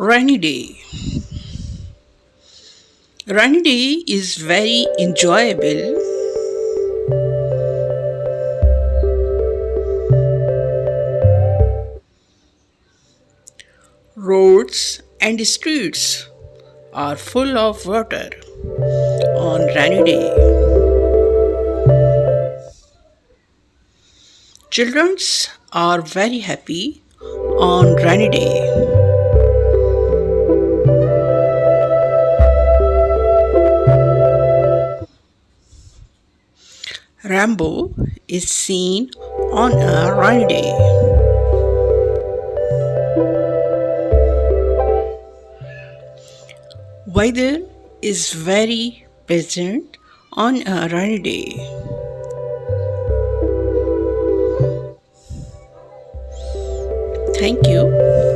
Rainy day. Rainy day is very enjoyable. Roads and streets are full of water on rainy day. Children are very happy on rainy day. Rainbow is seen on a rainy day. Weather is very pleasant on a rainy day. Thank you.